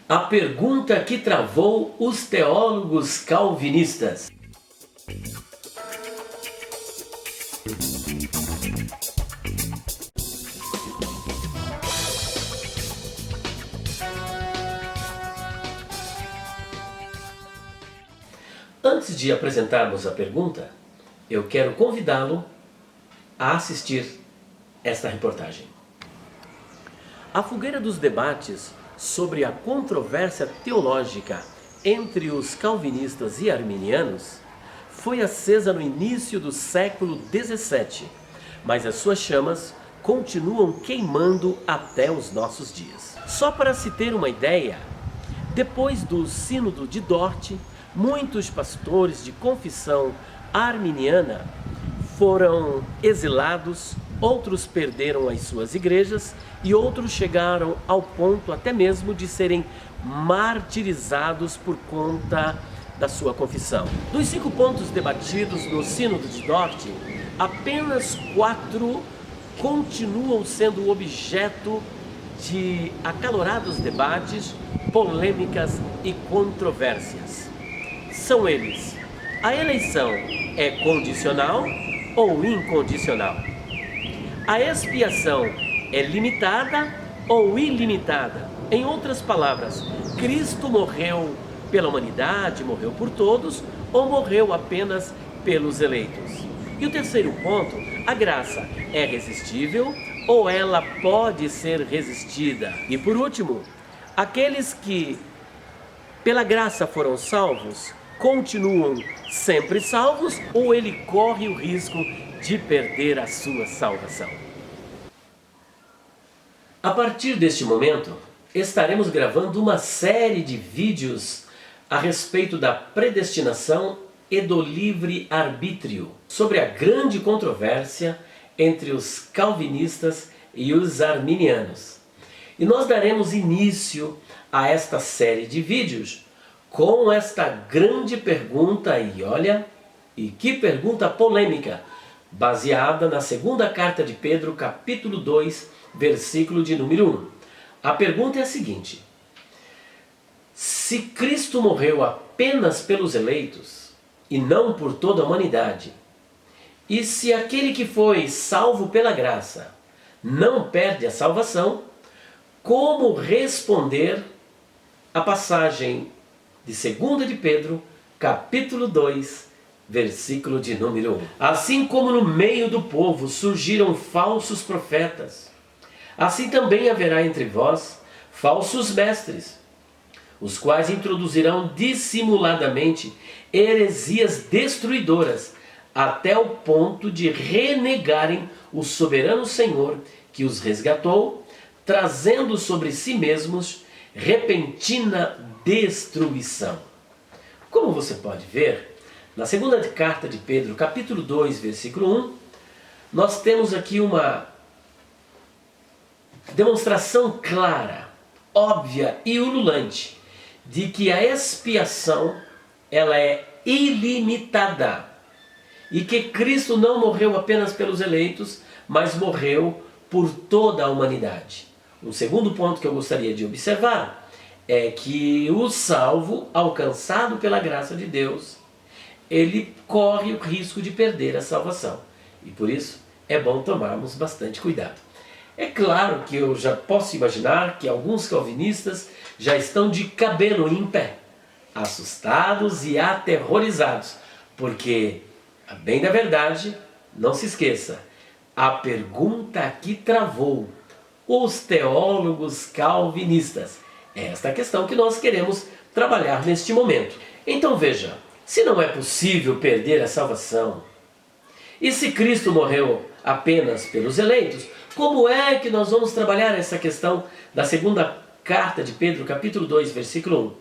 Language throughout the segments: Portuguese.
A pergunta que travou os teólogos calvinistas. Antes de apresentarmos a pergunta, eu quero convidá-lo a assistir esta reportagem. A fogueira dos debates sobre a controvérsia teológica entre os calvinistas e arminianos foi acesa no início do século XVII, mas as suas chamas continuam queimando até os nossos dias. Só para se ter uma ideia, depois do Sínodo de Dort, muitos pastores de confissão arminiana foram exilados, outros perderam as suas igrejas e outros chegaram ao ponto até mesmo de serem martirizados por conta da sua confissão. Dos 5 pontos debatidos no Sínodo de Dort, apenas 4 continuam sendo objeto de acalorados debates, polêmicas e controvérsias. São eles: a eleição é condicional ou incondicional? A expiação é limitada ou ilimitada? Em outras palavras, Cristo morreu pela humanidade, morreu por todos, ou morreu apenas pelos eleitos? E o terceiro ponto, a graça é resistível ou ela pode ser resistida? E por último, aqueles que pela graça foram salvos, continuam sempre salvos ou ele corre o risco de perder a sua salvação? A partir deste momento, estaremos gravando uma série de vídeos a respeito da predestinação e do livre-arbítrio, sobre a grande controvérsia entre os calvinistas e os arminianos. E nós daremos início a esta série de vídeos com esta grande pergunta, e olha, e que pergunta polêmica, baseada na segunda carta de Pedro, capítulo 2, versículo de número 1. A pergunta é a seguinte: se Cristo morreu apenas pelos eleitos e não por toda a humanidade, e se aquele que foi salvo pela graça não perde a salvação, como responder a passagem de 2 de Pedro, capítulo 2, versículo de número 1. Assim como no meio do povo surgiram falsos profetas, assim também haverá entre vós falsos mestres, os quais introduzirão dissimuladamente heresias destruidoras, até o ponto de renegarem o soberano Senhor que os resgatou, trazendo sobre si mesmos repentina destruição. Como você pode ver, na segunda carta de Pedro, capítulo 2, versículo 1, nós temos aqui uma demonstração clara, óbvia e ululante de que a expiação ela é ilimitada e que Cristo não morreu apenas pelos eleitos, mas morreu por toda a humanidade. Um segundo ponto que eu gostaria de observar é que o salvo, alcançado pela graça de Deus, ele corre o risco de perder a salvação. E por isso é bom tomarmos bastante cuidado. É claro que eu já posso imaginar que alguns calvinistas já estão de cabelo em pé, assustados e aterrorizados, porque, a bem da verdade, não se esqueça, a pergunta que travou os teólogos calvinistas. É esta a questão que nós queremos trabalhar neste momento. Então veja, se não é possível perder a salvação, e se Cristo morreu apenas pelos eleitos, como é que nós vamos trabalhar essa questão da segunda carta de Pedro, capítulo 2, versículo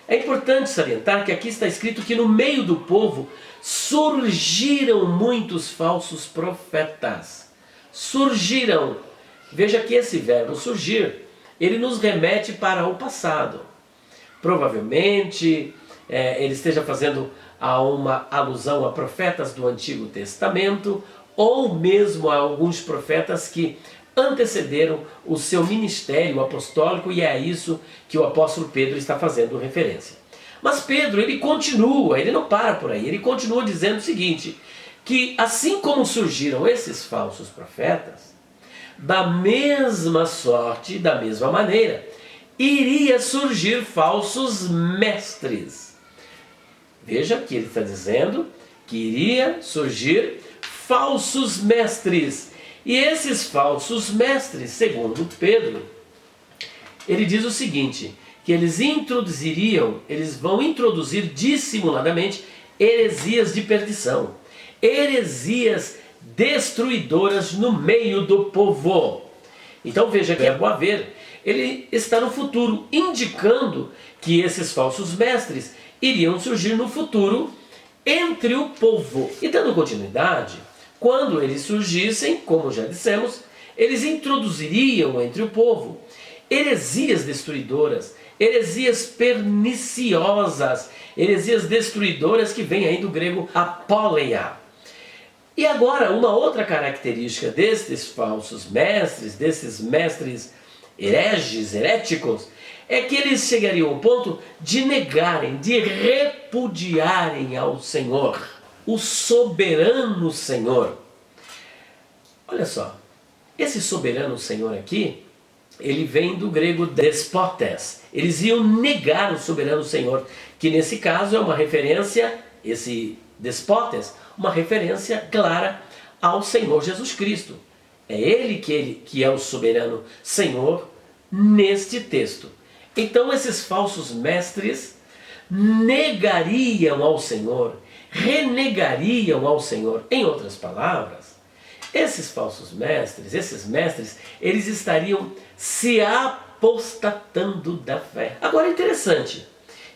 1? É importante salientar que aqui está escrito que no meio do povo surgiram muitos falsos profetas. Surgiram. Veja que esse verbo surgir, ele nos remete para o passado. Provavelmente ele esteja fazendo a uma alusão a profetas do Antigo Testamento, ou mesmo a alguns profetas que antecederam o seu ministério apostólico, e é a isso que o apóstolo Pedro está fazendo referência. Mas Pedro, ele continua, ele não para por aí, ele continua dizendo o seguinte, que assim como surgiram esses falsos profetas, da mesma sorte, da mesma maneira, iria surgir falsos mestres. Veja que ele está dizendo que iria surgir falsos mestres. E esses falsos mestres, segundo Pedro, ele diz o seguinte, que eles vão introduzir dissimuladamente heresias de perdição, heresias destruidoras no meio do povo. Então veja que o verbo haver, ele está no futuro, indicando que esses falsos mestres iriam surgir no futuro entre o povo. E dando continuidade, quando eles surgissem, como já dissemos, eles introduziriam entre o povo heresias destruidoras, heresias perniciosas, heresias destruidoras que vêm aí do grego apoleia. E agora, uma outra característica destes falsos mestres, desses mestres hereges, heréticos, é que eles chegariam ao ponto de negarem, de repudiarem ao Senhor, o soberano Senhor. Olha só, esse soberano Senhor aqui, ele vem do grego despotes. Eles iam negar o soberano Senhor, que nesse caso é uma referência, esse despotes, uma referência clara ao Senhor Jesus Cristo. É Ele que é o soberano Senhor neste texto. Então esses falsos mestres negariam ao Senhor, renegariam ao Senhor. Em outras palavras, esses falsos mestres, eles estariam se apostatando da fé. Agora é interessante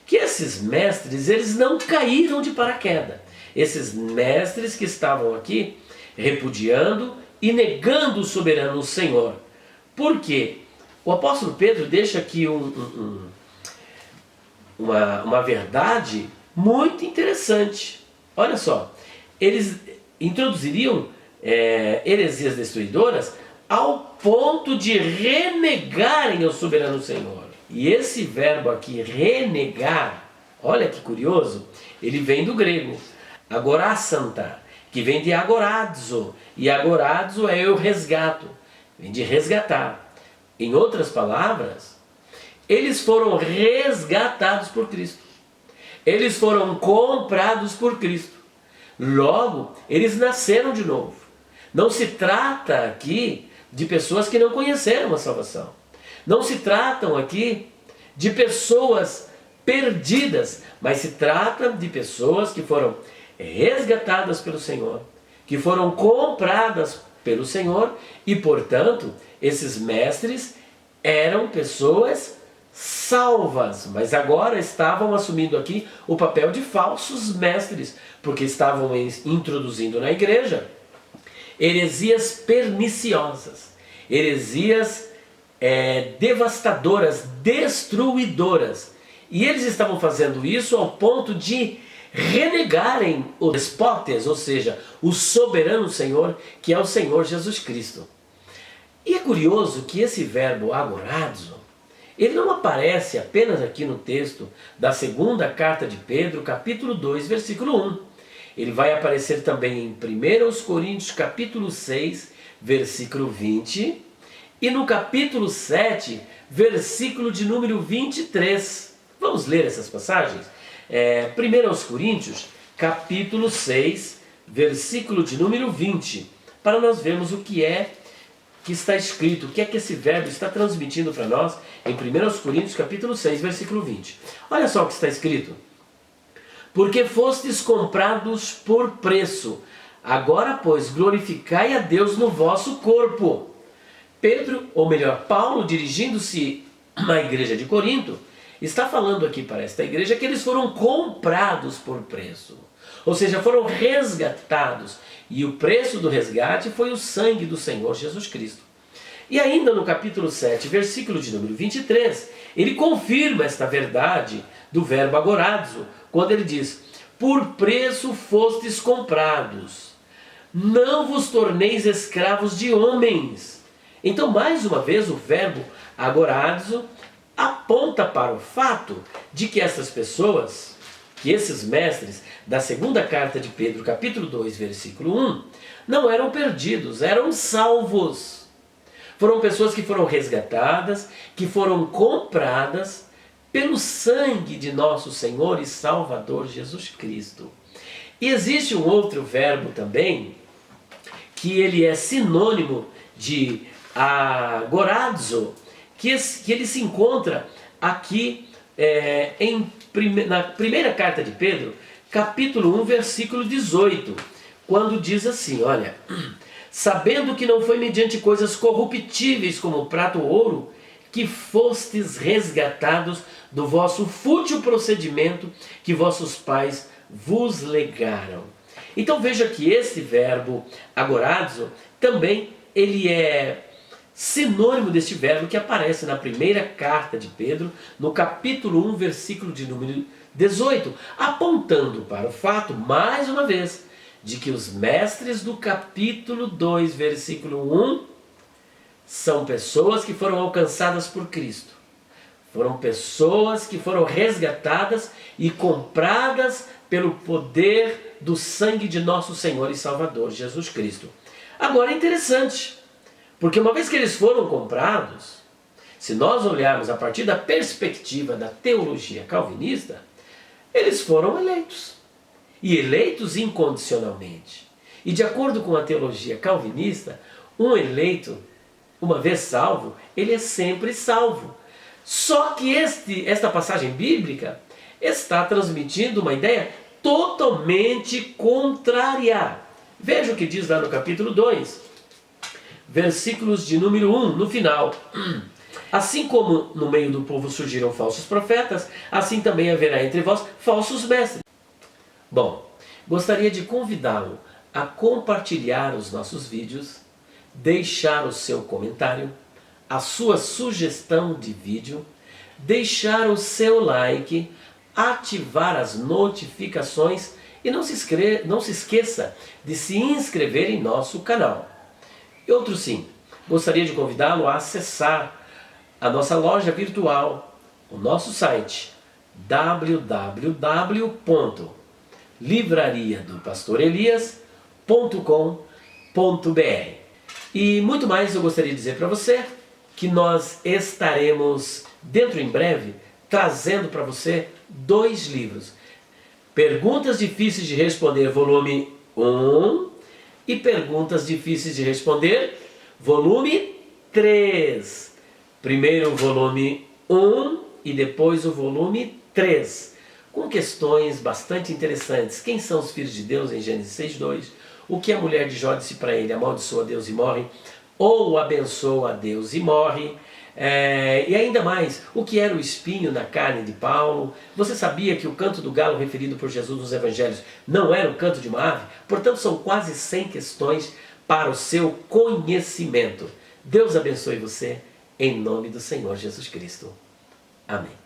que esses mestres, eles não caíram de paraquedas. Esses mestres que estavam aqui repudiando e negando o soberano Senhor. Por quê? O apóstolo Pedro deixa aqui uma verdade muito interessante. Olha só, eles introduziriam heresias destruidoras ao ponto de renegarem o soberano Senhor. E esse verbo aqui, renegar, olha que curioso, ele vem do grego agorásanta, que vem de agoradzo, e agoradzo é eu resgato, vem de resgatar. Em outras palavras, eles foram resgatados por Cristo. Eles foram comprados por Cristo. Logo, eles nasceram de novo. Não se trata aqui de pessoas que não conheceram a salvação. Não se tratam aqui de pessoas perdidas, mas se trata de pessoas que foram resgatadas pelo Senhor, que foram compradas pelo Senhor e, portanto, esses mestres eram pessoas salvas, mas agora estavam assumindo aqui o papel de falsos mestres, porque estavam introduzindo na igreja heresias perniciosas, heresias devastadoras, destruidoras. E eles estavam fazendo isso ao ponto de renegarem o despotes, ou seja, o soberano Senhor, que é o Senhor Jesus Cristo. E é curioso que esse verbo agorazo, ele não aparece apenas aqui no texto da segunda carta de Pedro, capítulo 2, versículo 1. Ele vai aparecer também em 1 Coríntios, capítulo 6, versículo 20, e no capítulo 7, versículo de número 23. Vamos ler essas passagens? 1 Coríntios, capítulo 6, versículo de número 20, para nós vermos o que está escrito, o que é que esse verbo está transmitindo para nós em 1 Coríntios, capítulo 6, versículo 20. Olha só o que está escrito. Porque fostes comprados por preço, agora, pois, glorificai a Deus no vosso corpo. Pedro, ou melhor, Paulo, dirigindo-se à igreja de Corinto, está falando aqui para esta igreja que eles foram comprados por preço. Ou seja, foram resgatados. E o preço do resgate foi o sangue do Senhor Jesus Cristo. E ainda no capítulo 7, versículo de número 23, ele confirma esta verdade do verbo agorazo, quando ele diz: por preço fostes comprados, não vos torneis escravos de homens. Então, mais uma vez, o verbo agorazo aponta para o fato de que essas pessoas, que esses mestres da segunda carta de Pedro, capítulo 2, versículo 1, não eram perdidos, eram salvos. Foram pessoas que foram resgatadas, que foram compradas pelo sangue de nosso Senhor e Salvador Jesus Cristo. E existe um outro verbo também, que ele é sinônimo de agorazo, que ele se encontra aqui na primeira carta de Pedro, capítulo 1, versículo 18, quando diz assim, olha, sabendo que não foi mediante coisas corruptíveis como prata ou ouro, que fostes resgatados do vosso fútil procedimento que vossos pais vos legaram. Então veja que esse verbo agorazo também ele é sinônimo deste verbo que aparece na primeira carta de Pedro, no capítulo 1, versículo de número 18, apontando para o fato, mais uma vez, de que os mestres do capítulo 2, versículo 1, são pessoas que foram alcançadas por Cristo. Foram pessoas que foram resgatadas e compradas pelo poder do sangue de nosso Senhor e Salvador Jesus Cristo. Agora é interessante, porque uma vez que eles foram comprados, se nós olharmos a partir da perspectiva da teologia calvinista, eles foram eleitos. E eleitos incondicionalmente. E de acordo com a teologia calvinista, um eleito, uma vez salvo, ele é sempre salvo. Só que esta passagem bíblica está transmitindo uma ideia totalmente contrária. Veja o que diz lá no capítulo 2, versículos de número 1, no final. Assim como no meio do povo surgiram falsos profetas, assim também haverá entre vós falsos mestres. Bom, gostaria de convidá-lo a compartilhar os nossos vídeos, deixar o seu comentário, a sua sugestão de vídeo, deixar o seu like, ativar as notificações e não se esqueça de se inscrever em nosso canal. E outro sim, gostaria de convidá-lo a acessar a nossa loja virtual, o nosso site www.livrariadopastorelias.com.br. E muito mais eu gostaria de dizer para você que nós estaremos dentro em breve trazendo para você 2 livros. Perguntas Difíceis de Responder, volume 1 e Perguntas Difíceis de Responder, volume 3. Primeiro o volume 1 e depois o volume 3, com questões bastante interessantes. Quem são os filhos de Deus em Gênesis 6:2? O que a mulher de Jó disse para ele? Amaldiçoa Deus e morre? Ou abençoa a Deus e morre? E ainda mais, o que era o espinho na carne de Paulo? Você sabia que o canto do galo referido por Jesus nos evangelhos não era o canto de uma ave? Portanto, são quase 100 questões para o seu conhecimento. Deus abençoe você, em nome do Senhor Jesus Cristo. Amém.